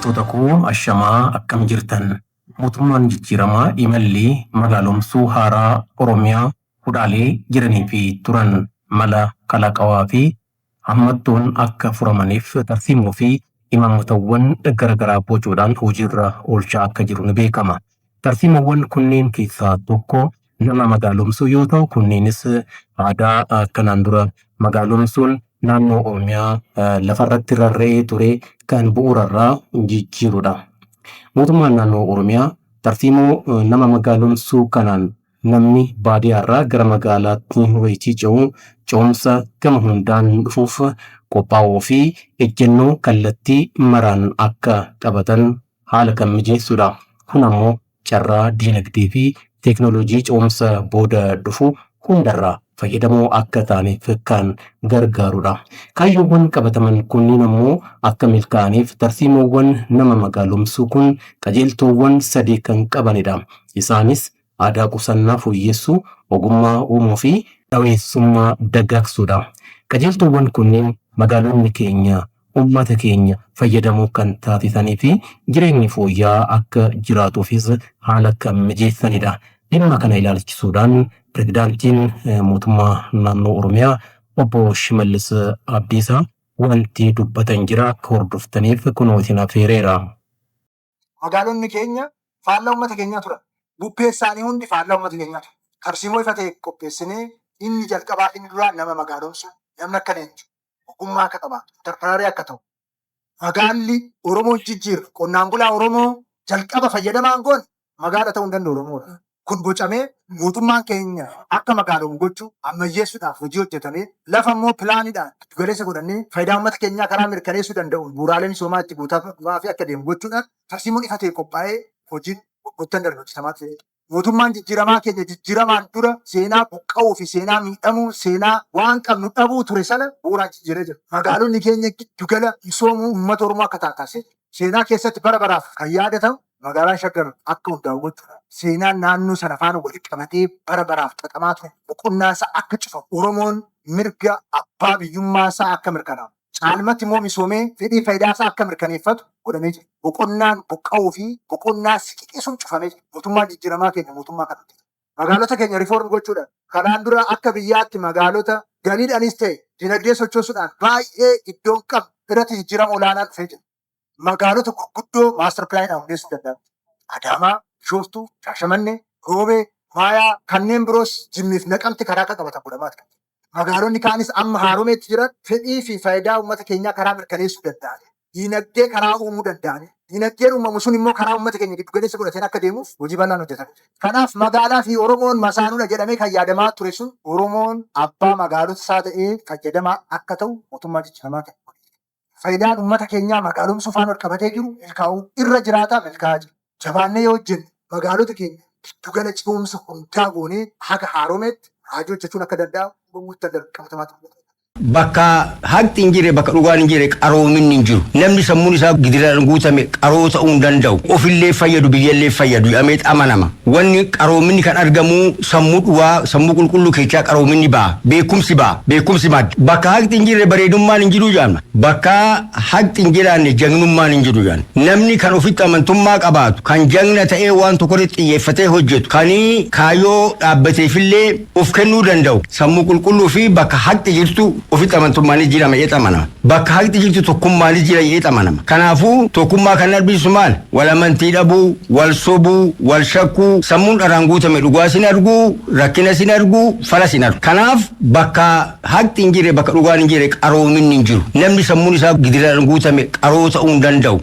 Hordoftoota koo ashamaa akkam jirtan. Mootummaan jijjiiramaa imalli magaalomsuu haaraa Oromiyaa hudhaalee jiranii fi turan mala kalaqawaa fi hammattoon akka furamaniif tarsiimoo fi imaammataawwan garaagaraa bocuudhaan hojiirra oolchaa akka jiru ni beekama. Tarsiimoowwan kunneen keessaa tokko nama magaalomsuu yoo ta'u, kunneenis aadaa kanaan dura magaalomsuun naannoo Oromiyaa lafarratti rarra'ee ture kan bu'uurarraa jijjiirudha. Mootummaan naannoo Oromiyaa tarsiimoo nama magaalomsuu kanaan namni baadiyyaarraa gara magaalaatti wayitii ce'umsa gama hundaan dhufuuf qophaa'uu fi ejjennoo kallattii maraan akka qabatan haala kan mijeessudha. Kun ammoo carraa diinagdee fi teeknooloojii ce'umsa booda dhufu hundarraa fayyadamoo akka ta'aniif kan gargaarudha. Kaayyoowwan qabataman kunniin ammoo akka milkaa'aniif tarsiimoowwan nama magaalomsuu kun qajeeltowwan sadii kan qabanidha. Isaanis aadaa qusannaa fooyyessuu, ogummaa uumuu fi dhaweessummaa dagaagsuudha. Qajeeltowwan kunneen magaalonni keenya uummata keenya fayyadamoo kan taasisanii fi jireenyi fooyya'aa akka jiraatuufis haala kan mijeessanidha. Dhimma kana ilaalchisuudhaan pirezidaantiin mootummaa naannoo Oromiyaa obbo Shimallis Abdiisaa wanti dubbatan jira akka hordoftaniif kunootiin affeereera. Magaalonni keenya faallaa uummata keenyaa turan. Bubbee isaanii hundi faallaa uummata keenyaa ture. Tarsiimoo ifa ta'e qopheessinee inni jalqabaa inni duraa nama magaalomsuu namni akka leencu ogummaa akka qabaatu tartaree akka ta'u. Magaalli Oromoo jijjiirra qonnaan bulaa Oromoo jalqaba fayyadamaan goon magaala ta'uu hin danda'u Oromoodha. Kun bocamee mootummaan keenya akka magaalomu gochuu ammayyeessuudhaaf hojii hojjetamee lafa immoo pilaaniidhaan galeessa godhannee faayidaa uummata keenyaa karaa mirkaneessuu danda'u bu'uuraalee misoomaa itti guutaa fi akka deemu gochuudhaan tarsiimoon ifa ta'e qophaa'ee hojiin waggoottan darbe hojjetamaa ture. Mootummaan jijjiiramaa keenya jijjiiramaan dura seenaa buqqa'uu fi seenaa miidhamuu seenaa waan qabnu dhabuu ture sana bu'uuraan jijjiiree jira. Magaalonni keenya giddugala misoomuu uummata Oromoo akka taasise seenaa keessatti bara baraaf kan yaadatamu magaalaan Shaggar akka hundaa'u gochuudha. Seenaan naannoo sana faana walitti qabatee bara baraaf xaxamaa ture. Boqonnaan isaa akka cufamu Oromoon mirga abbaa biyyummaa isaa akka mirkanaa'u. Caalmatti immoo misoomee fedhii faayidaa isaa akka mirkaneeffatu godhamee jira. Boqonnaan buqqa'uu fi boqonnaa siqiqisuun cufamee jira. Mootummaa jijjiiramaa keenya mootummaa kanatti. Magaalota keenya riifoorm gochuudhaan kanaan dura akka biyyaatti magaalota galiidhaanis ta'e dinagdee sochoosuudhaan baay'ee iddoon qabu irratti jijjiirama olaanaa dhufee jira. Magaalota gurguddoo maastar pilaanidhaan hundeessuu danda'ama. Adaamaa, Bishooftuu, Shaashamannee, Roobee, Maayaa kanneen biroos Jimmiif Naqamti karaa akka qabatan godhamaati. Magaalonni kaanis amma haaromeetti jiran fedhii fi faayidaa uummata keenyaa karaa mirkaneessuu danda'an. Diinagdee karaa uumuu danda'an. Diinagdeen uumamu sun immoo karaa uummata keenya giddu galeessa godhateen akka deemuuf hojii bal'aan hojjetan. Kanaaf magaalaa fi Oromoon masaanuudha jedhamee kan yaadamaa ture sun Oromoon abbaa magaalota isaa ta'ee fayyadamaa akka ta'u mootummaa jijjiiramaa kenna. Faayidaan uummata keenyaa magaalomsuu faana wal qabatee jiru milkaa'uu irra jiraataa milkaa'aa jira. Jabaannee yoo hojjenne magaalota keenya giddugala ce'umsa hundaa goonee haga haaromeetti raajii hojjechuun akka danda'amu gomuutti qabatamaa ture. Bakka haqni hin jirre bakka dhugaan hin jirre qaroominni hin jiru. Namni sammuun isaa gidiraan guutame qaroo ta'uu hin danda'u. Ofillee fayyadu biyyallee fayyadu ameet amanama. Wanni qaroominni kan argamu sammuu dhuwaa sammuu qulqulluu keessaa qaroominni ba'a. Beekumsi ba'a. Beekumsi madda. Bakka haqni hin jirre bareedummaan hin jiru jaamna. Bakka haqni hin jiraanne jagnummaan hin jiru jaamna. Namni kan ofitti amantummaa qabaatu kan jagna ta'ee waan tokkorratti xiyyeeffatee hojjetu kanii kaayyoo dhaabbateefillee of kennuu danda'u. Sammuu qulqulluu fi bakka haqni jirtu ofitti amantummaan jira ma'ee xamanama. Bakka haqni jirtu tokkummaan jira ma'ee xamanama. Kanaafuu tokkummaa kan arbisu maal? Wal amantii dhabuu, wal sobuu, wal shakkuu, sammuun dharaan guutame dhugaa sin arguu, rakkina sin arguu, fala sin argu. Kanaaf bakka haqni hin jirre bakka dhugaan hin jirre qaroominni hin jiru. Namni sammuun isaa gidiraan guutame qaroo ta'uu hin danda'u.